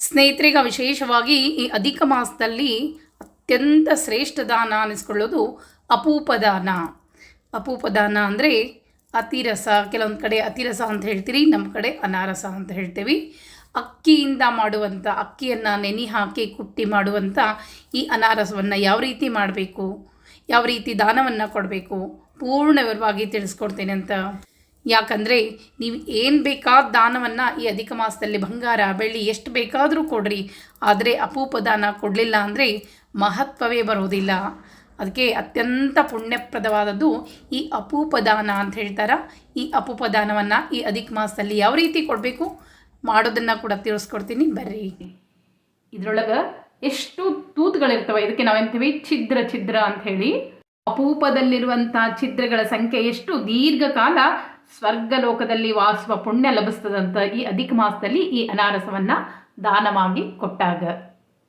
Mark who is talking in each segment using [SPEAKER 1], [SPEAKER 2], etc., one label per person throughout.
[SPEAKER 1] ಸ್ನೇಹಿತರಿಗೆ ವಿಶೇಷವಾಗಿ ಈ ಅಧಿಕ ಮಾಸದಲ್ಲಿ ಅತ್ಯಂತ ಶ್ರೇಷ್ಠ ದಾನ ಅನ್ನಿಸ್ಕೊಳ್ಳೋದು ಅಪೂಪದಾನ. ಅಪೂಪದಾನ ಅಂದರೆ ಅತಿರಸ, ಕೆಲವೊಂದು ಕಡೆ ಅತಿರಸ ಅಂತ ಹೇಳ್ತೀರಿ, ನಮ್ಮ ಕಡೆ ಅನಾರಸ ಅಂತ ಹೇಳ್ತೀವಿ. ಅಕ್ಕಿಯಿಂದ ಮಾಡುವಂಥ, ಅಕ್ಕಿಯನ್ನು ನೆನೆ ಹಾಕಿ ಕುಟ್ಟಿ ಮಾಡುವಂಥ ಈ ಅನಾರಸವನ್ನು ಯಾವ ರೀತಿ ಮಾಡಬೇಕು, ಯಾವ ರೀತಿ ದಾನವನ್ನು ಕೊಡಬೇಕು, ಪೂರ್ಣ ವಿವರವಾಗಿ ತಿಳಿಸ್ಕೊಡ್ತೇನೆ ಅಂತ. ಯಾಕಂದರೆ ನೀವು ಏನು ಬೇಕಾದ ದಾನವನ್ನು ಈ ಅಧಿಕ ಮಾಸದಲ್ಲಿ ಬಂಗಾರ ಬೆಳ್ಳಿ ಎಷ್ಟು ಬೇಕಾದರೂ ಕೊಡ್ರಿ, ಆದರೆ ಅಪೂಪದಾನ ಕೊಡಲಿಲ್ಲ ಅಂದರೆ ಮಹತ್ವವೇ ಬರೋದಿಲ್ಲ. ಅದಕ್ಕೆ ಅತ್ಯಂತ ಪುಣ್ಯಪ್ರದವಾದದ್ದು ಈ ಅಪೂಪದಾನ ಅಂತ ಹೇಳ್ತಾರೆ. ಈ ಅಪೂಪದಾನವನ್ನು ಈ ಅಧಿಕ ಮಾಸದಲ್ಲಿ ಯಾವ ರೀತಿ ಕೊಡಬೇಕು ಮಾಡೋದನ್ನು ಕೂಡ ತಿಳಿಸ್ಕೊಡ್ತೀನಿ, ಬರ್ರಿ. ಇದರೊಳಗೆ ಎಷ್ಟು ತೂತುಗಳಿರ್ತವೆ, ಇದಕ್ಕೆ ನಾವೇಂತೀವಿ ಛಿದ್ರ ಛಿದ್ರ ಅಂಥೇಳಿ. ಅಪೂಪದಲ್ಲಿರುವಂಥ ಛಿದ್ರಗಳ ಸಂಖ್ಯೆ ಎಷ್ಟು ದೀರ್ಘಕಾಲ ಸ್ವರ್ಗಲೋಕದಲ್ಲಿ ವಾಸುವ ಪುಣ್ಯ ಲಭಿಸ್ತದಂತ ಈ ಅಧಿಕ ಮಾಸದಲ್ಲಿ ಈ ಅನಾರಸವನ್ನು ದಾನವಾಗಿ ಕೊಟ್ಟಾಗ.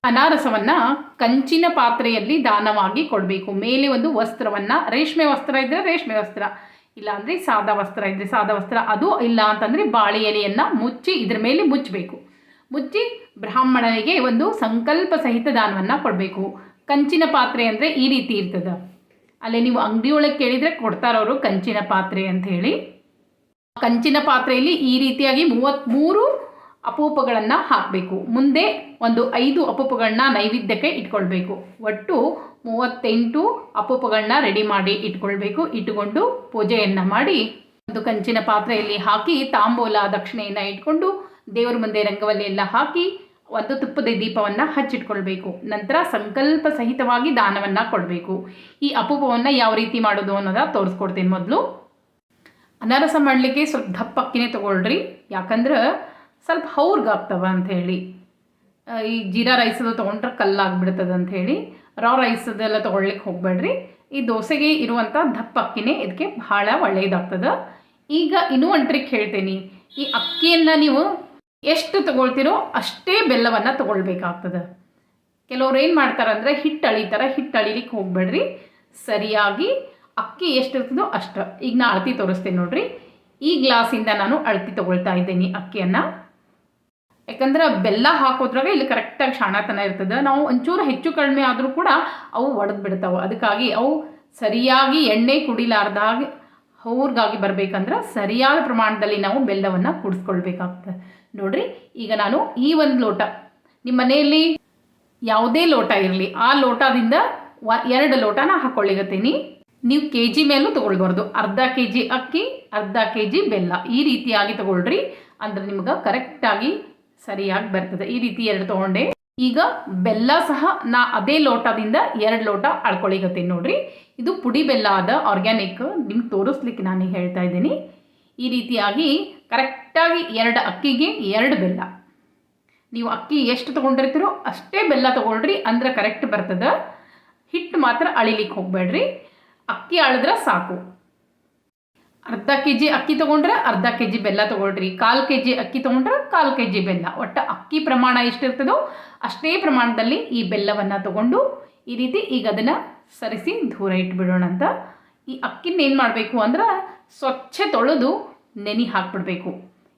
[SPEAKER 1] ಅನಾರಸವನ್ನು ಕಂಚಿನ ಪಾತ್ರೆಯಲ್ಲಿ ದಾನವಾಗಿ ಕೊಡಬೇಕು. ಮೇಲೆ ಒಂದು ವಸ್ತ್ರವನ್ನು, ರೇಷ್ಮೆ ವಸ್ತ್ರ ಇದ್ದರೆ ರೇಷ್ಮೆ ವಸ್ತ್ರ, ಇಲ್ಲಾಂದರೆ ಸಾದಾ ವಸ್ತ್ರ ಇದ್ದರೆ ಸಾದಾ ವಸ್ತ್ರ, ಅದು ಇಲ್ಲ ಅಂತಂದರೆ ಬಾಳೆ ಎಲೆಯನ್ನು ಮುಚ್ಚಿ ಇದ್ರ ಮೇಲೆ ಮುಚ್ಚಬೇಕು. ಮುಚ್ಚಿ ಬ್ರಾಹ್ಮಣನಿಗೆ ಒಂದು ಸಂಕಲ್ಪ ಸಹಿತ ದಾನವನ್ನು ಕೊಡಬೇಕು. ಕಂಚಿನ ಪಾತ್ರೆ ಅಂದರೆ ಈ ರೀತಿ ಇರ್ತದೆ. ಅಲ್ಲೇ ನೀವು ಅಂಗಡಿಯೊಳಗೆ ಕೇಳಿದರೆ ಕೊಡ್ತಾರವರು ಕಂಚಿನ ಪಾತ್ರೆ ಅಂತ ಹೇಳಿ. ಕಂಚಿನ ಪಾತ್ರೆಯಲ್ಲಿ ಈ ರೀತಿಯಾಗಿ 33 ಅಪೂಪಗಳನ್ನು ಹಾಕಬೇಕು. ಮುಂದೆ ಒಂದು 5 ಅಪೂಪಗಳನ್ನ ನೈವೇದ್ಯಕ್ಕೆ ಇಟ್ಕೊಳ್ಬೇಕು. ಒಟ್ಟು 38 ಅಪೂಪಗಳನ್ನ ರೆಡಿ ಮಾಡಿ ಇಟ್ಕೊಳ್ಬೇಕು. ಇಟ್ಟುಕೊಂಡು ಪೂಜೆಯನ್ನು ಮಾಡಿ ಒಂದು ಕಂಚಿನ ಪಾತ್ರೆಯಲ್ಲಿ ಹಾಕಿ ತಾಂಬೂಲ ದಕ್ಷಿಣೆಯನ್ನು ಇಟ್ಕೊಂಡು ದೇವರ ಮುಂದೆ ರಂಗವಲ್ಲಿ ಎಲ್ಲ ಹಾಕಿ ಒಂದು ತುಪ್ಪದ ದೀಪವನ್ನು ಹಚ್ಚಿಟ್ಕೊಳ್ಬೇಕು. ನಂತರ ಸಂಕಲ್ಪ ಸಹಿತವಾಗಿ ದಾನವನ್ನು ಕೊಡಬೇಕು. ಈ ಅಪೂಪವನ್ನು ಯಾವ ರೀತಿ ಮಾಡೋದು ಅನ್ನೋದ ತೋರಿಸ್ಕೊಡ್ತೀನಿ. ಮೊದಲು ಅನಾರಸ ಮಾಡಲಿಕ್ಕೆ ಸ್ವಲ್ಪ ದಪ್ಪ ಅಕ್ಕಿನೇ ತೊಗೊಳ್ರಿ, ಯಾಕಂದ್ರೆ ಸ್ವಲ್ಪ ಹೌರ್ಗಾಗ್ತವೆ ಅಂಥೇಳಿ. ಈ ಜೀರಾ ರೈಸದು ತೊಗೊಂಡ್ರೆ ಕಲ್ಲಾಗ್ಬಿಡ್ತದೆ ಅಂಥೇಳಿ ರಾ ರೈಸದೆಲ್ಲ ತೊಗೊಳ್ಲಿಕ್ಕೆ ಹೋಗಬೇಡ್ರಿ. ಈ ದೋಸೆಗೆ ಇರುವಂಥ ದಪ್ಪ ಅಕ್ಕಿನೇ ಇದಕ್ಕೆ ಭಾಳ ಒಳ್ಳೆಯದಾಗ್ತದೆ. ಈಗ ಇನ್ನೂ ಒಂದು ಟ್ರಿಕ್ ಹೇಳ್ತೀನಿ. ಈ ಅಕ್ಕಿಯನ್ನು ನೀವು ಎಷ್ಟು ತೊಗೊಳ್ತೀರೋ ಅಷ್ಟೇ ಬೆಲ್ಲವನ್ನು ತೊಗೊಳ್ಬೇಕಾಗ್ತದೆ. ಕೆಲವ್ರು ಏನು ಮಾಡ್ತಾರಂದರೆ ಹಿಟ್ಟು ಅಳಿತಾರೆ, ಹಿಟ್ಟು ಅಳಿಲಿಕ್ಕೆ ಹೋಗಬೇಡ್ರಿ. ಸರಿಯಾಗಿ ಅಕ್ಕಿ ಎಷ್ಟಿರ್ತದೋ ಅಷ್ಟು. ಈಗ ನಾನು ಅಳತಿ ತೋರಿಸ್ತೇನೆ ನೋಡ್ರಿ. ಈ ಗ್ಲಾಸಿಂದ ನಾನು ಅಳತಿ ತೊಗೊಳ್ತಾ ಇದ್ದೀನಿ ಅಕ್ಕಿಯನ್ನು. ಯಾಕಂದ್ರೆ ಬೆಲ್ಲ ಹಾಕೋದ್ರಾಗ ಇಲ್ಲಿ ಕರೆಕ್ಟಾಗಿ ಶಾಣತನ ಇರ್ತದೆ. ನಾವು ಒಂಚೂರು ಹೆಚ್ಚು ಕಡಿಮೆ ಆದರೂ ಕೂಡ ಅವು ಒಡೆದು ಬಿಡ್ತಾವೆ. ಅದಕ್ಕಾಗಿ ಅವು ಸರಿಯಾಗಿ ಎಣ್ಣೆ ಕುಡಿಲಾರ್ದಾಗಿ ಹೌರ್ಗಾಗಿ ಬರಬೇಕಂದ್ರೆ ಸರಿಯಾದ ಪ್ರಮಾಣದಲ್ಲಿ ನಾವು ಬೆಲ್ಲವನ್ನು ಕುಡಿಸ್ಕೊಳ್ಬೇಕಾಗ್ತದೆ ನೋಡ್ರಿ. ಈಗ ನಾನು ಈ ಒಂದು ಲೋಟ, ನಿಮ್ಮ ಮನೆಯಲ್ಲಿ ಯಾವುದೇ ಲೋಟ ಇರಲಿ ಆ ಲೋಟದಿಂದ 2 ಲೋಟನ ಹಾಕ್ಕೊಳ್ಳಿಗತ್ತೀನಿ. ನೀವು ಕೆ ಜಿ ಮೇಲೂ ತೊಗೊಳ್ಬಾರ್ದು. ಅರ್ಧ ಕೆ ಜಿ ಅಕ್ಕಿ, ಅರ್ಧ ಕೆ ಜಿ ಬೆಲ್ಲ, ಈ ರೀತಿಯಾಗಿ ತೊಗೊಳ್ರಿ. ಅಂದ್ರೆ ನಿಮ್ಗೆ ಕರೆಕ್ಟಾಗಿ ಸರಿಯಾಗಿ ಬರ್ತದೆ. ಈ ರೀತಿ 2 ತೊಗೊಂಡೆ. ಈಗ ಬೆಲ್ಲ ಸಹ ನಾ ಅದೇ ಲೋಟದಿಂದ 2 ಲೋಟ ಅಳ್ಕೊಳಿಗತ್ತೀನಿ ನೋಡ್ರಿ. ಇದು ಪುಡಿ ಬೆಲ್ಲ ಆದ ಆರ್ಗ್ಯಾನಿಕ್, ನಿಮ್ಗೆ ತೋರಿಸ್ಲಿಕ್ಕೆ ನಾನು ಹೇಳ್ತಾ ಇದ್ದೀನಿ. ಈ ರೀತಿಯಾಗಿ ಕರೆಕ್ಟಾಗಿ 2 ಅಕ್ಕಿಗೆ 2 ಬೆಲ್ಲ. ನೀವು ಅಕ್ಕಿ ಎಷ್ಟು ತೊಗೊಂಡಿರ್ತೀರೋ ಅಷ್ಟೇ ಬೆಲ್ಲ ತೊಗೊಳ್ರಿ, ಅಂದ್ರೆ ಕರೆಕ್ಟ್ ಬರ್ತದೆ. ಹಿಟ್ಟು ಮಾತ್ರ ಅಳಿಲಿಕ್ಕೆ ಹೋಗಬೇಡ್ರಿ. ಅಕ್ಕಿ ಅಳಿದ್ರೆ ಸಾಕು. ಅರ್ಧ ಕೆ ಜಿ ಅಕ್ಕಿ ತೊಗೊಂಡ್ರೆ ಅರ್ಧ ಕೆ ಜಿ ಬೆಲ್ಲ ತೊಗೊಳ್ರಿ. 1/4 ಕೆ ಜಿ ಅಕ್ಕಿ ತೊಗೊಂಡ್ರೆ 1/4 ಕೆ ಜಿ ಬೆಲ್ಲ. ಒಟ್ಟು ಅಕ್ಕಿ ಪ್ರಮಾಣ ಎಷ್ಟಿರ್ತದೋ ಅಷ್ಟೇ ಪ್ರಮಾಣದಲ್ಲಿ ಈ ಬೆಲ್ಲವನ್ನು ತೊಗೊಂಡು ಈ ರೀತಿ ಈಗ ಅದನ್ನು ಸರಿಸಿ ದೂರ ಇಟ್ಬಿಡೋಣ ಅಂತ. ಈ ಅಕ್ಕಿನ ಏನು ಮಾಡಬೇಕು ಅಂದ್ರೆ ಸ್ವಚ್ಛ ತೊಳೆದು ನೆನೆ ಹಾಕ್ಬಿಡ್ಬೇಕು.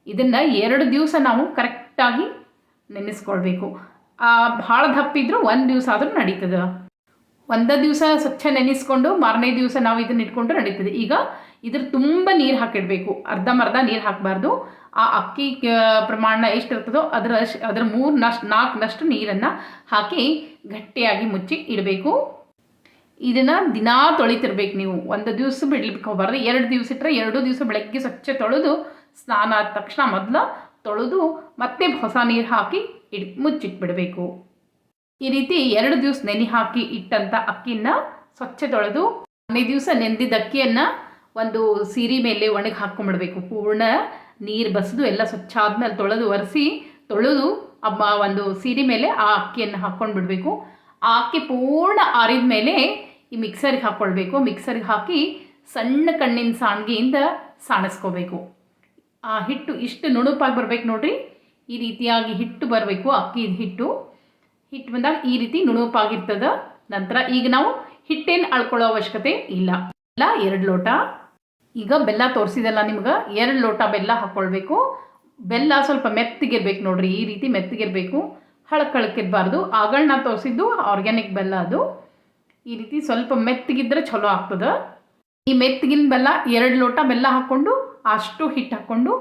[SPEAKER 1] ಇದನ್ನು 2 ದಿವಸ ನಾವು ಕರೆಕ್ಟಾಗಿ ನೆನೆಸ್ಕೊಳ್ಬೇಕು. ಭಾಳ ದಪ್ಪಿದ್ರೂ 1 ದಿವಸ ಆದರೂ ನಡೀತದೆ. 1 ದಿವಸ ಸ್ವಚ್ಛ ನೆನೆಸ್ಕೊಂಡು ಮಾರನೇ ದಿವಸ ನಾವು ಇದನ್ನು ಇಟ್ಕೊಂಡ್ರೆ ನಡೀತದೆ. ಈಗ ಇದ್ರ ತುಂಬ ನೀರು ಹಾಕಿಡಬೇಕು. ಅರ್ಧಂಬರ್ಧ ನೀರು ಹಾಕಬಾರ್ದು. ಆ ಅಕ್ಕಿ ಪ್ರಮಾಣ ಎಷ್ಟಿರ್ತದೋ ಅದರ 3/4 ನೀರನ್ನು ಹಾಕಿ ಗಟ್ಟಿಯಾಗಿ ಮುಚ್ಚಿ ಇಡಬೇಕು. ಇದನ್ನು ದಿನಾ ತೊಳಿತಿರ್ಬೇಕು ನೀವು. 1 ದಿವಸ ಬಿಡ್ಲಿಕ್ಕೆ ಹೋಗಬಾರ್ದು. 2 ದಿವಸ ಇಟ್ಟರೆ 2 ದಿವಸ ಬೆಳಗ್ಗೆ ಸ್ವಚ್ಛ ತೊಳೆದು ಸ್ನಾನ ಆದ ತಕ್ಷಣ ಮೊದಲು ತೊಳೆದು ಮತ್ತೆ ಹೊಸ ನೀರು ಹಾಕಿ ಮುಚ್ಚಿಟ್ಬಿಡಬೇಕು. ಈ ರೀತಿ 2 ದಿವಸ ನೆನೆ ಹಾಕಿ ಇಟ್ಟಂಥ ಅಕ್ಕಿನ ಸ್ವಚ್ಛ ತೊಳೆದು 4ನೇ ದಿವಸ ನೆಂದಿದ್ದ ಅಕ್ಕಿಯನ್ನು ಒಂದು ಸೀರೆ ಮೇಲೆ ಒಣಗಿ ಹಾಕ್ಕೊಂಡ್ಬಿಡ್ಬೇಕು. ಪೂರ್ಣ ನೀರು ಬಸಿದು ಎಲ್ಲ ಸ್ವಚ್ಛ ಆದಮೇಲೆ ತೊಳೆದು ಒಂದು ಸೀರೆ ಮೇಲೆ ಆ ಅಕ್ಕಿಯನ್ನು ಹಾಕ್ಕೊಂಡು ಬಿಡಬೇಕು. ಆ ಅಕ್ಕಿ ಪೂರ್ಣ ಆರಿದ ಮೇಲೆ ಈ ಮಿಕ್ಸರ್ಗೆ ಹಾಕ್ಕೊಳ್ಬೇಕು. ಮಿಕ್ಸರ್ಗೆ ಹಾಕಿ ಸಣ್ಣ ಕಣ್ಣಿನ ಸಾಣಿಗೆಯಿಂದ ಸಾಣಿಸ್ಕೋಬೇಕು. ಆ ಹಿಟ್ಟು ಇಷ್ಟು ನುಣುಪಾಗಿ ಬರಬೇಕು ನೋಡ್ರಿ. ಈ ರೀತಿಯಾಗಿ ಹಿಟ್ಟು ಬರಬೇಕು. ಅಕ್ಕಿ ಹಿಟ್ಟು ಬಂದಾಗ ಈ ರೀತಿ ನುಣುಪಾಗಿರ್ತದೆ. ನಂತರ ಈಗ ನಾವು ಹಿಟ್ಟೇನು ಅಳ್ಕೊಳ್ಳೋ ಅವಶ್ಯಕತೆ ಇಲ್ಲ. 2 ಲೋಟ ಈಗ ಬೆಲ್ಲ ತೋರಿಸಿದಲ್ಲ ನಿಮ್ಗೆ, 2 ಲೋಟ ಬೆಲ್ಲ ಹಾಕ್ಕೊಳ್ಬೇಕು. ಬೆಲ್ಲ ಸ್ವಲ್ಪ ಮೆತ್ತಗಿರ್ಬೇಕು ನೋಡ್ರಿ, ಈ ರೀತಿ ಮೆತ್ತಗಿರಬೇಕು, ಹಳಕ್ಕಿರಬಾರ್ದು. ಆಗಳನ್ನ ತೋರಿಸಿದ್ದು ಆರ್ಗ್ಯಾನಿಕ್ ಬೆಲ್ಲ ಅದು. ಈ ರೀತಿ ಸ್ವಲ್ಪ ಮೆತ್ತಗಿದ್ರೆ ಚಲೋ ಆಗ್ತದೆ. ಈ ಮೆತ್ತಗಿನ ಬೆಲ್ಲ 2 ಲೋಟ ಬೆಲ್ಲ ಹಾಕ್ಕೊಂಡು ಅಷ್ಟು ಹಿಟ್ಟು ಹಾಕ್ಕೊಂಡು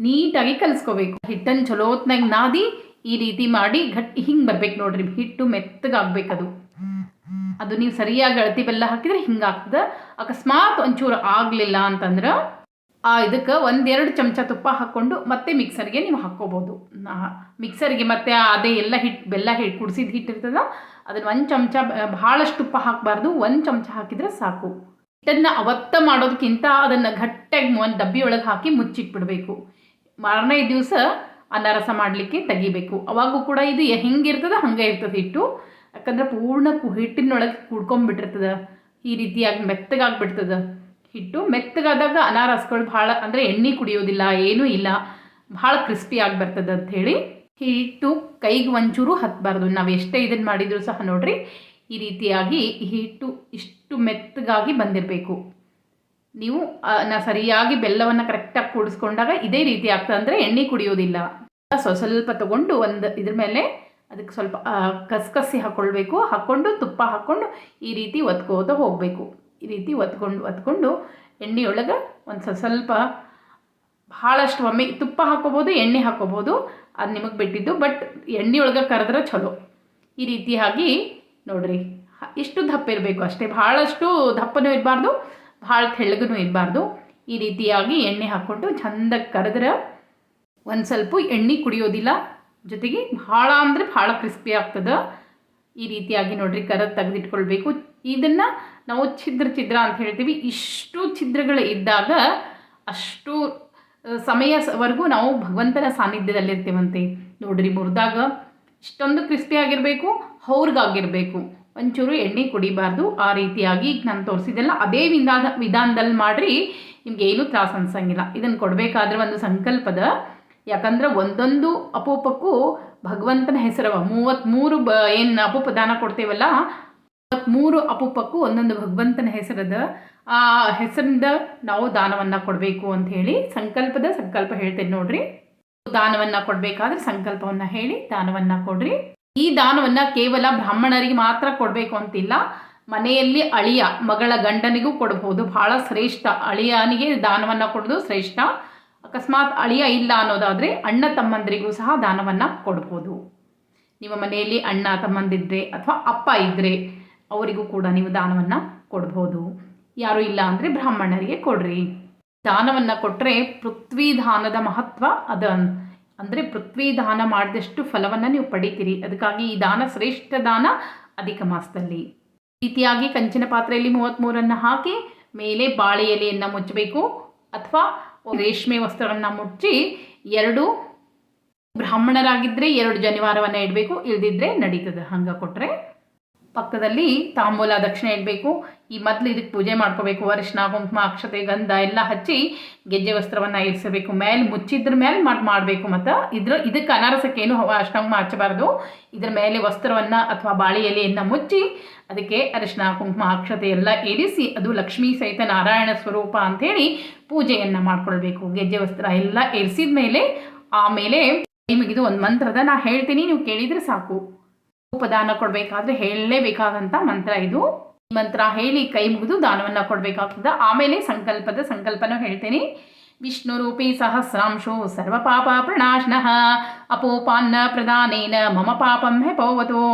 [SPEAKER 1] ನೀಟಾಗಿ ಕಲಿಸ್ಕೋಬೇಕು. ಹಿಟ್ಟನ್ನು ಚಲೋ ಹೊತ್ನಾಗ ನಾದಿ ಈ ರೀತಿ ಮಾಡಿ ಗಟ್ಟಿ ಹಿಂಗೆ ಬರ್ಬೇಕು ನೋಡ್ರಿ, ಹಿಟ್ಟು ಮೆತ್ತಗಾಗಬೇಕದು. ಅದು ನೀವು ಸರಿಯಾಗಿ ಅಳತಿ ಬೆಲ್ಲ ಹಾಕಿದ್ರೆ ಹಿಂಗಾಗ್ತದೆ. ಅಕಸ್ಮಾತ್ ಒಂಚೂರು ಆಗಲಿಲ್ಲ ಅಂತಂದ್ರೆ ಇದಕ್ಕೆ 1-2 ಚಮಚ ತುಪ್ಪ ಹಾಕ್ಕೊಂಡು ಮತ್ತೆ ಮಿಕ್ಸರ್ಗೆ ನೀವು ಹಾಕ್ಕೋಬೋದು. ಮಿಕ್ಸರ್ಗೆ ಮತ್ತೆ ಅದೇ ಎಲ್ಲ ಹಿಟ್ಟು ಬೆಲ್ಲ ಕುಡಿಸಿದ ಹಿಟ್ಟು ಇರ್ತದೆ, ಅದನ್ನು 1 ಚಮಚ, ಭಾಳಷ್ಟು ತುಪ್ಪ ಹಾಕಬಾರ್ದು, 1 ಚಮಚ ಹಾಕಿದರೆ ಸಾಕು. ಹಿಟ್ಟನ್ನು ಅವತ್ತ ಮಾಡೋದಕ್ಕಿಂತ ಅದನ್ನು ಗಟ್ಟಿಯಾಗಿ ಒಂದು ಡಬ್ಬಿ ಒಳಗೆ ಹಾಕಿ ಮುಚ್ಚಿಟ್ಬಿಡಬೇಕು. ಮಾರನೇ ದಿವಸ ಅನಾರಸ ಮಾಡಲಿಕ್ಕೆ ತೆಗಿಬೇಕು. ಅವಾಗೂ ಕೂಡ ಇದು ಹೆಂಗಿರ್ತದೆ ಹಂಗೆ ಇರ್ತದೆ ಹಿಟ್ಟು. ಯಾಕಂದ್ರೆ ಪೂರ್ಣ ಹಿಟ್ಟಿನೊಳಗೆ ಕುಡ್ಕೊಂಬಿಟ್ಟಿರ್ತದೆ, ಈ ರೀತಿಯಾಗಿ ಮೆತ್ತಗಾಗ್ಬಿಡ್ತದೆ ಹಿಟ್ಟು. ಮೆತ್ತಗಾದಾಗ ಅನಾರಸಗಳು ಭಾಳ ಅಂದರೆ ಎಣ್ಣೆ ಕುಡಿಯೋದಿಲ್ಲ, ಏನೂ ಇಲ್ಲ, ಭಾಳ ಕ್ರಿಸ್ಪಿ ಆಗಿ ಬರ್ತದೆ ಅಂಥೇಳಿ. ಹಿಟ್ಟು ಕೈಗೆ ಒಂಚೂರು ಹತ್ತಬಾರ್ದು. ನಾವು ಎಷ್ಟೇ ಇದನ್ನು ಮಾಡಿದರೂ ಸಹ ನೋಡ್ರಿ, ಈ ರೀತಿಯಾಗಿ ಹಿಟ್ಟು ಇಷ್ಟು ಮೆತ್ತಗಾಗಿ ಬಂದಿರಬೇಕು. ನೀವು ಸರಿಯಾಗಿ ಬೆಲ್ಲವನ್ನು ಕರೆಕ್ಟಾಗಿ ಕೂಡಿಸ್ಕೊಂಡಾಗ ಇದೇ ರೀತಿ ಆಗ್ತದೆ, ಅಂದರೆ ಎಣ್ಣೆ ಕುಡಿಯೋದಿಲ್ಲ. ಸ್ವಲ್ಪ ತೊಗೊಂಡು ಇದ್ರ ಮೇಲೆ ಅದಕ್ಕೆ ಸ್ವಲ್ಪ ಕಸಕಸಿ ಹಾಕ್ಕೊಳ್ಬೇಕು. ಹಾಕ್ಕೊಂಡು ತುಪ್ಪ ಹಾಕ್ಕೊಂಡು ಈ ರೀತಿ ಒತ್ಕೋತ ಹೋಗಬೇಕು. ಈ ರೀತಿ ಒತ್ಕೊಂಡು ಎಣ್ಣೆಯೊಳಗೆ ಒಂದು ಸ್ವಲ್ಪ ಭಾಳಷ್ಟು ಒಮ್ಮೆ ತುಪ್ಪ ಹಾಕ್ಕೋಬೋದು, ಎಣ್ಣೆ ಹಾಕ್ಕೋಬೋದು, ಅದು ನಿಮಗೆ ಬಿಟ್ಟಿದ್ದು. ಬಟ್ ಎಣ್ಣೆಯೊಳಗೆ ಕರೆದ್ರೆ ಚಲೋ. ಈ ರೀತಿಯಾಗಿ ನೋಡ್ರಿ, ಇಷ್ಟು ದಪ್ಪ ಇರಬೇಕು ಅಷ್ಟೇ, ಭಾಳಷ್ಟು ದಪ್ಪನೂ ಇರಬಾರ್ದು, ಭಾಳ ತೆಳ್ಳಗೂ ಇರಬಾರ್ದು. ಈ ರೀತಿಯಾಗಿ ಎಣ್ಣೆ ಹಾಕ್ಕೊಂಡು ಚೆಂದಾಗಿ ಕರೆದ್ರೆ ಒಂದು ಸ್ವಲ್ಪ ಎಣ್ಣೆ ಕುಡಿಯೋದಿಲ್ಲ, ಜೊತೆಗೆ ಭಾಳ ಅಂದರೆ ಭಾಳ ಕ್ರಿಸ್ಪಿ ಆಗ್ತದೆ. ಈ ರೀತಿಯಾಗಿ ನೋಡ್ರಿ ಕರೆದು ತೆಗೆದಿಟ್ಕೊಳ್ಬೇಕು. ಇದನ್ನು ನಾವು ಛಿದ್ರ ಅಂತ ಹೇಳ್ತೀವಿ. ಇಷ್ಟು ಛಿದ್ರಗಳು ಇದ್ದಾಗ ಅಷ್ಟು ಸಮಯವರೆಗೂ ನಾವು ಭಗವಂತನ ಸಾನ್ನಿಧ್ಯದಲ್ಲಿರ್ತೀವಂತೆ. ನೋಡ್ರಿ, ಮುರಿದಾಗ ಇಷ್ಟೊಂದು ಕ್ರಿಸ್ಪಿ ಆಗಿರಬೇಕು, ಹೌರ್ಗಾಗಿರಬೇಕು, ಒಂಚೂರು ಎಣ್ಣೆ ಕುಡಿಬಾರ್ದು. ಆ ರೀತಿಯಾಗಿ ನಾನು ತೋರಿಸಿದ್ದೆಲ್ಲ ಅದೇ ವಿಧಾನದಲ್ಲಿ ಮಾಡಿರಿ, ನಿಮಗೇನು ತ್ರಾಸು ಅನ್ಸಂಗಿಲ್ಲ. ಇದನ್ನು ಕೊಡಬೇಕಾದ್ರೆ ಒಂದು ಸಂಕಲ್ಪದ, ಯಾಕಂದ್ರೆ ಒಂದೊಂದು ಅಪೂಪಕ್ಕೂ ಭಗವಂತನ ಹೆಸರವ. 33 ಏನು ಅಪೂಪ ದಾನ ಕೊಡ್ತೇವಲ್ಲ, 33 ಅಪೂಪಕ್ಕೂ ಒಂದೊಂದು ಭಗವಂತನ ಹೆಸರದ. ಆ ಹೆಸರಿಂದ ನಾವು ದಾನವನ್ನು ಕೊಡಬೇಕು ಅಂತ ಹೇಳಿ ಸಂಕಲ್ಪ ಹೇಳ್ತೇನೆ ನೋಡ್ರಿ. ದಾನವನ್ನು ಕೊಡಬೇಕಾದ್ರೆ ಸಂಕಲ್ಪವನ್ನು ಹೇಳಿ ದಾನವನ್ನು ಕೊಡ್ರಿ. ಈ ದಾನವನ್ನು ಕೇವಲ ಬ್ರಾಹ್ಮಣರಿಗೆ ಮಾತ್ರ ಕೊಡಬೇಕು ಅಂತಿಲ್ಲ, ಮನೆಯಲ್ಲಿ ಅಳಿಯ ಮಗಳ ಗಂಡನಿಗೂ ಕೊಡ್ಬೋದು. ಭಾಳ ಶ್ರೇಷ್ಠ. ಅಳಿಯನಿಗೆ ದಾನವನ್ನು ಕೊಡೋದು ಶ್ರೇಷ್ಠ. ಅಕಸ್ಮಾತ್ ಅಳಿಯ ಇಲ್ಲ ಅನ್ನೋದಾದರೆ ಅಣ್ಣ ತಮ್ಮಂದಿರಿಗೂ ಸಹ ದಾನವನ್ನು ಕೊಡ್ಬೋದು. ನಿಮ್ಮ ಮನೆಯಲ್ಲಿ ಅಣ್ಣ ತಮ್ಮಂದಿದ್ರೆ ಅಥವಾ ಅಪ್ಪ ಇದ್ದರೆ ಅವರಿಗೂ ಕೂಡ ನೀವು ದಾನವನ್ನು ಕೊಡ್ಬೋದು. ಯಾರೂ ಇಲ್ಲ ಅಂದರೆ ಬ್ರಾಹ್ಮಣರಿಗೆ ಕೊಡ್ರಿ. ದಾನವನ್ನು ಕೊಟ್ಟರೆ ಪೃಥ್ವಿ ದಾನದ ಮಹತ್ವ ಅದು. ಅಂದರೆ ಪೃಥ್ವಿ ದಾನ ಮಾಡಿದಷ್ಟು ಫಲವನ್ನು ನೀವು ಪಡಿತೀರಿ. ಅದಕ್ಕಾಗಿ ಈ ದಾನ ಶ್ರೇಷ್ಠ ದಾನ ಅಧಿಕ ಮಾಸದಲ್ಲಿ. ರೀತಿಯಾಗಿ ಕಂಚಿನ ಪಾತ್ರೆಯಲ್ಲಿ 33 ಹಾಕಿ ಮೇಲೆ ಬಾಳೆ ಎಲೆಯನ್ನು ಮುಚ್ಚಬೇಕು, ಅಥವಾ ರೇಷ್ಮೆ ವಸ್ತ್ರವನ್ನು ಮುಚ್ಚಿ 2 ಬ್ರಾಹ್ಮಣರಾಗಿದ್ದರೆ 2 ಜನಿವಾರವನ್ನು ಇಡಬೇಕು, ಇಲ್ದಿದ್ರೆ ನಡೀತದೆ. ಹಂಗೆ ಕೊಟ್ಟರೆ ಪಕ್ಕದಲ್ಲಿ ತಾಂಬೂಲ ದಕ್ಷಿಣೆ ಇಡಬೇಕು. ಈ ಮೊದಲು ಇದಕ್ಕೆ ಪೂಜೆ ಮಾಡ್ಕೋಬೇಕು. ಅರಿಶಿನ ಕುಂಕುಮ ಅಕ್ಷತೆ ಗಂಧ ಎಲ್ಲ ಹಚ್ಚಿ ಗೆಜ್ಜೆ ವಸ್ತ್ರವನ್ನು ಇರಿಸಬೇಕು. ಮೇಲೆ ಮುಚ್ಚಿದ್ರ ಮೇಲೆ ಮಾಡಬೇಕು. ಮತ್ತು ಇದಕ್ಕೆ ಅನಾರಸಕ್ಕೇನು ಅರಿಶಿನ ಹಚ್ಚಬಾರ್ದು. ಇದ್ರ ಮೇಲೆ ವಸ್ತ್ರವನ್ನು ಅಥವಾ ಬಾಳೆ ಎಲೆಯನ್ನು ಮುಚ್ಚಿ ಅದಕ್ಕೆ ಅರಿಶಿನ ಕುಂಕುಮ ಅಕ್ಷತೆ ಎಲ್ಲ ಇರಿಸಿ, ಅದು ಲಕ್ಷ್ಮೀ ಸಹಿತ ನಾರಾಯಣ ಸ್ವರೂಪ ಅಂಥೇಳಿ ಪೂಜೆಯನ್ನು ಮಾಡ್ಕೊಳ್ಬೇಕು. ಗೆಜ್ಜೆ ವಸ್ತ್ರ ಎಲ್ಲ ಇರಿಸಿದ ಮೇಲೆ ಆಮೇಲೆ ನಿಮಗಿದು ಒಂದು ಮಂತ್ರದ ನಾ ಹೇಳ್ತೀನಿ, ನೀವು ಕೇಳಿದರೆ ಸಾಕು. ಉಪದಾನ ಕೊಡಬೇಕಾದ್ರೆ ಹೇಳಲೇಬೇಕಾದಂಥ ಮಂತ್ರ ಇದು. ಈ ಮಂತ್ರ ಹೇಳಿ ಕೈ ಮುಗಿದು ದಾನವನ್ನು ಕೊಡಬೇಕಾಗ್ತದೆ. ಆಮೇಲೆ ಸಂಕಲ್ಪನೂ ಹೇಳ್ತೀನಿ. ವಿಷ್ಣುರೂಪಿ ಸಹಸ್ರಾಂಶೋ ಸರ್ವಪಾಪ ಪ್ರಣಾಶನಃ ಅಪೋಪಾನ್ನ ಪ್ರದಾನೇನ ಮಮ ಪಾಪಂ ಹೆಪೋವತೋ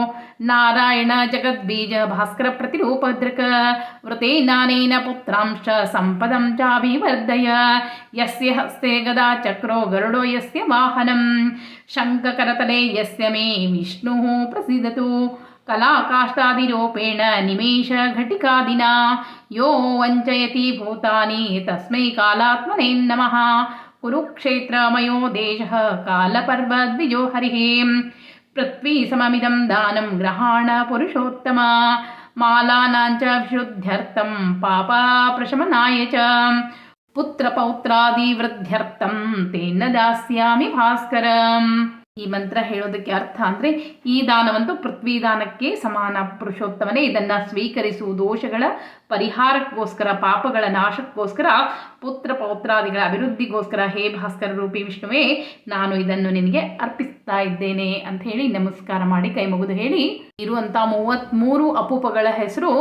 [SPEAKER 1] ನಾರಾಯಣ ಜಗದ್ಬೀಜ ಭಾಸ್ಕರ ಪ್ರತಿರೂಪದೃಕ್ ವೃತೇನಾನೇನ ಪುತ್ರಾಂಶ ಸಂಪದಂ ಚಾಭಿವರ್ಧಯ ಯಸ್ಯ ಹಸ್ತೆ ಗದಾ ಚಕ್ರೋ ಗರುಡೋ ಯಸ್ಯ ವಾಹನಂ ಶಂಖಕರತಲೆ ಯಸ್ಯ ಮೇ ವಿಷ್ಣುಃ ಪ್ರಸೀದತು ಕಲಾಕಾಷ್ಟಾದಿರೂಪೇಣ ನಿಮೇಶ ಘಟಿಕಾದಿನ ಯೋ ವಂಚಯತಿ ಭೂತಾನಿ ತಸ್ಮೈ ಕಾಲಾತ್ಮನೇ ನಮಃ ಕುರುಕ್ಷೇತ್ರಮಯೋ ದೇಶಃ ಕಾಲಪರ್ವದ್ವಿಜೋ ಹರಿಃ ಪೃಥ್ವೀ ಸಮಮಿದಂ ದಾನಂ ಗ್ರಹಾಣ ಪುರುಷೋತ್ತಮ ಮಾಲಾನಾಂಚ ವಿಶುದ್ಧ್ಯರ್ಥಂ ಪಾಪ ಪ್ರಶಮನಾಯ ಚ ಪುತ್ರ ಪೌತ್ರಾದಿ ವೃದ್ಧ್ಯರ್ಥಂ ತೇನ ದಾಸ್ಯಾಮಿ ಭಾಸ್ಕರಂ. ಈ ಮಂತ್ರ ಹೇಳೋದಕ್ಕೆ ಅರ್ಥ ಅಂದರೆ ಈ ದಾನವಂತೂ ಪೃಥ್ವಿ ದಾನಕ್ಕೆ ಸಮಾನ. ಪುರುಷೋತ್ತಮನೇ ಇದನ್ನು ಸ್ವೀಕರಿಸುವ ದೋಷಗಳ ಪರಿಹಾರಕ್ಕೋಸ್ಕರ, ಪಾಪಗಳ ನಾಶಕ್ಕೋಸ್ಕರ ಪುತ್ರ ಪೌತ್ರಾದಿಗಳ ಅಭಿವೃದ್ಧಿಗೋಸ್ಕರ ಹೇ ಭಾಸ್ಕರ ರೂಪಿ ವಿಷ್ಣುವೇ ನಾನು ಇದನ್ನು ನಿನಗೆ ಅರ್ಪಿಸ್ತಾ ಇದ್ದೇನೆ ಅಂತ ಹೇಳಿ ನಮಸ್ಕಾರ ಮಾಡಿ ಕೈ ಮುಗಿದು ಹೇಳಿ ಇರುವಂಥ 33 ಅಪೂಪಗಳ ಹೆಸರು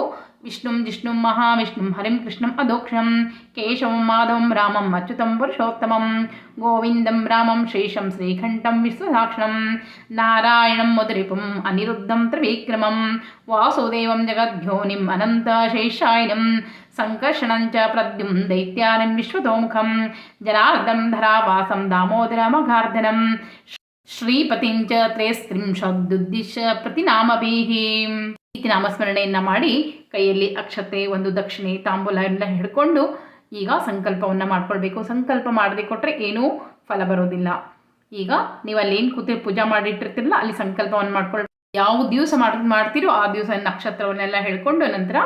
[SPEAKER 1] ವಿಷ್ಣುಂ ಜಿಷ್ಣುಂ ಮಹಾವಿಷ್ಣುಂ ಹರಿಂ ಕೃಷ್ಣಂ ಅಧೋಕ್ಷಂ ಕೇಶವಂ ಮಾಧವಂ ರಾಮಂ ಅಚ್ಯುತಂ ಪುರುಷೋತ್ತಮಂ ಗೋವಿಂದಂ ರಾಮಂ ಶ್ರೀಶಂ ಶ್ರೀಕಂಠಂ ವಿಶ್ವಸಾಕ್ಷಣಂ ನಾರಾಯಣಂ ಮಧುರಿಪುಂ ಅನಿರುದ್ಧಂ ತ್ರಿವಿಕ್ರಮಂ ವಾಸುದೇವಂ ಜಗದ್ಯೋನಿಂ ಅನಂತ ಶೇಷಾಯನಂ ಸಂಕರ್ಷಣಂಚ ಪ್ರದ್ಯುಂ ದೈತ್ಯಾನಿಂ ವಿಶ್ವತೋಮುಖಂ ಜನಾರ್ದಂ ಧರಾವಾಸಂ ದಾಮೋದರಮಘಾರ್ಧನಂ ಶ್ರೀಪತಿಂಚ ತ್ರಯಸ್ತ್ರಿಂಶದುದ್ದಿಶ್ಯ ಪ್ರತಿನಾಮಭಿಃ ರೀತಿ ನಾಮಸ್ಮರಣೆಯನ್ನು ಮಾಡಿ ಕೈಯಲ್ಲಿ ಅಕ್ಷತೆ ಒಂದು ದಕ್ಷಿಣೆ ತಾಂಬೂಲ ಎಲ್ಲ ಹಿಡ್ಕೊಂಡು ಈಗ ಸಂಕಲ್ಪವನ್ನು ಮಾಡ್ಕೊಳ್ಬೇಕು. ಸಂಕಲ್ಪ ಮಾಡದೆ ಕೊಟ್ಟರೆ ಏನೂ ಫಲ ಬರೋದಿಲ್ಲ. ಈಗ ನೀವು ಅಲ್ಲಿ ಏನು ಕೂತಿ ಪೂಜೆ ಮಾಡಿಟ್ಟಿರ್ತಿರಲ್ಲ ಅಲ್ಲಿ ಸಂಕಲ್ಪವನ್ನು ಮಾಡ್ಕೊಳ್ಬೇಕು. ಯಾವ ದಿವಸ ಮಾಡ್ತೀರೋ ಆ ದಿವಸ ನಕ್ಷತ್ರವನ್ನೆಲ್ಲ ಹೇಳ್ಕೊಂಡು ನಂತರ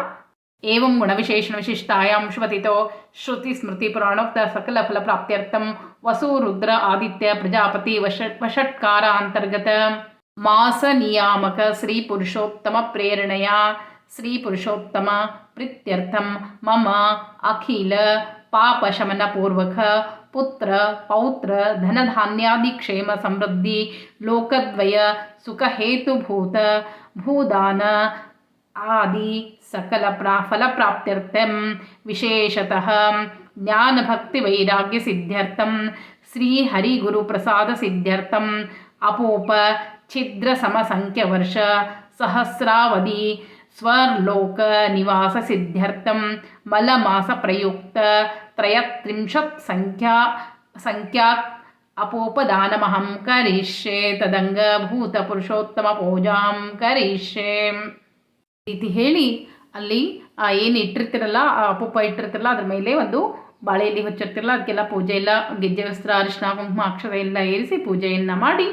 [SPEAKER 1] ಏವಂ ಗುಣವಿಶೇಷಣ ವಿಶಿಷ್ಟಾಯಾಂ ಶ್ರುತಿತೋ ಶ್ರುತಿ ಸ್ಮೃತಿ ಪುರಾಣೋಕ್ತ ಸಕಲ ಫಲ ಪ್ರಾಪ್ತ್ಯರ್ಥಂ ವಸು ರುದ್ರ ಆದಿತ್ಯ ಪ್ರಜಾಪತಿ ವಷಟ್ಕಾರ ಅಂತರ್ಗತ ಮಾಸ ನಿಯಾಮಕ ಶ್ರೀ ಪುರುಷೋತ್ತಮ ಪ್ರೇರಣೆಯ ಶ್ರೀ ಪುರುಷೋತ್ತಮ ಪ್ರೀತ್ಯರ್ಥಂ ಮಮ ಅಖಿಲ ಪಾಪ ಶಮನ ಪೂರ್ವಕ ಪುತ್ರ ಪೌತ್ರ ಧನಧಾನ್ಯಾದಿ ಕ್ಷೇಮ ಸಮೃದ್ಧಿ ಲೋಕದ್ವಯ ಸುಖ ಹೇತುಭೂತ ಭೂದಾನ ಆದಿ ಸಕಲ ಫಲಪ್ರಾಪ್ತ್ಯರ್ಥಂ ವಿಶೇಷತಃ ಜ್ಞಾನ ಭಕ್ತಿ ವೈರಾಗ್ಯ ಸಿದ್ಧ್ಯರ್ಥಂ ಶ್ರೀ ಹರಿ ಗುರು ಪ್ರಸಾದ ಸಿದ್ಧ್ಯರ್ಥಂ ಅಪೋಪ ಛಿದ್ರ ಸಮಸಂಖ್ಯ ವರ್ಷ ಸಹಸ್ರಾವಧಿ ಸ್ವರ್ಲೋಕ ನಿವಾಸ ಸಿದ್ಧ್ಯರ್ಥಂ ಮಲಮಾಸ ಪ್ರಯುಕ್ತ 33 ಸಂಖ್ಯಾತ್ ಅಪೋಪದಾನಮಹಂ ಕರಿಷ್ಯೆ ತದಂಗಭೂತ ಪುರುಷೋತ್ತಮ ಪೂಜಾಂ ಕರಿಷ್ಯೆ ರೀತಿ ಹೇಳಿ ಅಲ್ಲಿ ಏನು ಇಟ್ಟಿರ್ತಿರಲ್ಲ ಆ ಅಪೂಪ ಇಟ್ಟಿರ್ತಿರಲ್ಲ ಅದ್ರ ಮೇಲೆ ಒಂದು ಬಾಳೆಯಲ್ಲಿ ಹೊಚ್ಚಿರ್ತಿರಲ್ಲ ಅದಕ್ಕೆಲ್ಲ ಪೂಜೆ ಎಲ್ಲ ಗೆಜ್ಜೆ ವಸ್ತ್ರ ಅರಿಶಿನ ಕುಂಕುಮ ಅಕ್ಷರ ಎಲ್ಲ ಏರಿಸಿ ಪೂಜೆಯನ್ನು ಮಾಡಿ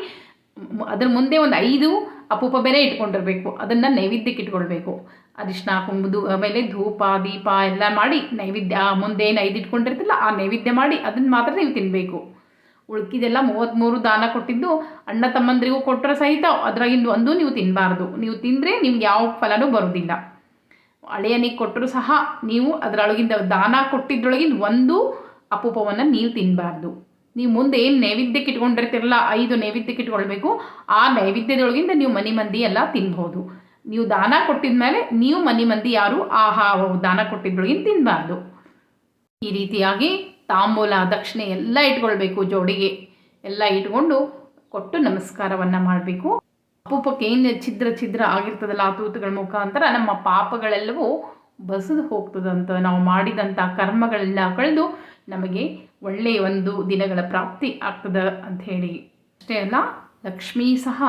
[SPEAKER 1] ಅದ್ರ ಮುಂದೆ ಒಂದು 5 ಅಪೂಪ ಬೇರೆ ಇಟ್ಕೊಂಡಿರ್ಬೇಕು. ಅದನ್ನು ನೈವೇದ್ಯಕ್ಕೆ ಇಟ್ಕೊಳ್ಬೇಕು. ಅರಿಶಿನ ಕುಂಕುಮ ಆಮೇಲೆ ಧೂಪ ದೀಪ ಎಲ್ಲ ಮಾಡಿ ನೈವೇದ್ಯ ಮುಂದೆ ಏನು 5 ಇಟ್ಕೊಂಡಿರ್ತಿಲ್ಲ ಆ ನೈವೇದ್ಯ ಮಾಡಿ ಅದನ್ನು ಮಾತ್ರ ನೀವು ತಿನ್ನಬೇಕು. ಉಳ್ಕಿದೆಲ್ಲ 33 ದಾನ ಕೊಟ್ಟಿದ್ದು ಅಣ್ಣ ತಮ್ಮಂದ್ರಿಗೂ ಕೊಟ್ಟರೆ ಸಹಿತ ಅದರಾಗಿಂದು ಒಂದು ನೀವು ತಿನ್ನಬಾರ್ದು. ನೀವು ತಿಂದರೆ ನಿಮ್ಗೆ ಯಾವ ಫಲನೂ ಬರೋದಿಲ್ಲ. ಹಳೆಯನಿಗೆ ಕೊಟ್ಟರು ಸಹ ನೀವು ಅದರೊಳಗಿಂದ ದಾನ ಕೊಟ್ಟಿದ್ರೊಳಗಿಂದ ಒಂದು ಅಪೂಪವನ್ನು ನೀವು ತಿನ್ನಬಾರ್ದು. ನೀವು ಮುಂದೆ ಏನು ನೈವೇದ್ಯಕ್ಕೆ ಇಟ್ಕೊಂಡಿರ್ತಿರಲ್ಲ 5 ನೈವೇದ್ಯಕ್ಕೆ ಇಟ್ಕೊಳ್ಬೇಕು. ಆ ನೈವೇದ್ಯದೊಳಗಿಂದ ನೀವು ಮನೆ ಮಂದಿ ಎಲ್ಲ ತಿನ್ಬೋದು. ನೀವು ದಾನ ಕೊಟ್ಟಿದ ಮೇಲೆ ನೀವು ಮನೆ ಮಂದಿ ಯಾರು ದಾನ ಕೊಟ್ಟಿದ್ರೊಳಗಿಂದ ತಿನ್ನಬಾರ್ದು. ಈ ರೀತಿಯಾಗಿ ತಾಂಬೂಲ ದಕ್ಷಿಣೆ ಎಲ್ಲ ಇಟ್ಕೊಳ್ಬೇಕು. ಜೋಡಿಗೆ ಎಲ್ಲ ಇಟ್ಕೊಂಡು ಕೊಟ್ಟು ನಮಸ್ಕಾರವನ್ನು ಮಾಡಬೇಕು. ಅಪೂಪಕ್ಕೆ ಏನು ಛಿದ್ರ ಆಗಿರ್ತದಲ್ಲ ಆ ತೂತುಗಳ ಮುಖಾಂತರ ನಮ್ಮ ಪಾಪಗಳೆಲ್ಲವೂ ಬಸಿದು ಹೋಗ್ತದಂತ. ನಾವು ಮಾಡಿದಂಥ ಕರ್ಮಗಳೆಲ್ಲ ಕಳೆದು ನಮಗೆ ಒಳ್ಳೆಯ ಒಂದು ದಿನಗಳ ಪ್ರಾಪ್ತಿ ಆಗ್ತದೆ ಅಂಥೇಳಿ. ಅಷ್ಟೇ ಅಲ್ಲ ಲಕ್ಷ್ಮೀ ಸಹ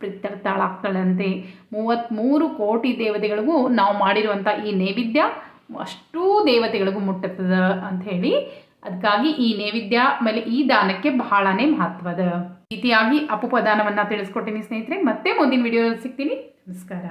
[SPEAKER 1] ಪ್ರೀತ್ಯರ್ಥಳಾಗ್ತಾಳಂತೆ. 33 ಕೋಟಿ ದೇವತೆಗಳಿಗೂ ನಾವು ಮಾಡಿರುವಂಥ ಈ ನೈವೇದ್ಯ ಅಷ್ಟೂ ದೇವತೆಗಳಿಗೂ ಮುಟ್ಟುತ್ತದೆ ಅಂಥೇಳಿ. ಅದಕ್ಕಾಗಿ ಈ ನೈವೇದ್ಯ ಆಮೇಲೆ ಈ ದಾನಕ್ಕೆ ಬಹಳನೇ ಮಹತ್ವದ. ರೀತಿಯಾಗಿ ಅಪೂಪ ದಾನವನ್ನು ತಿಳಿಸ್ಕೊಟ್ಟಿನಿ ಸ್ನೇಹಿತರೆ. ಮತ್ತೆ ಮುಂದಿನ ವಿಡಿಯೋದಲ್ಲಿ ಸಿಗ್ತೀನಿ. ನಮಸ್ಕಾರ.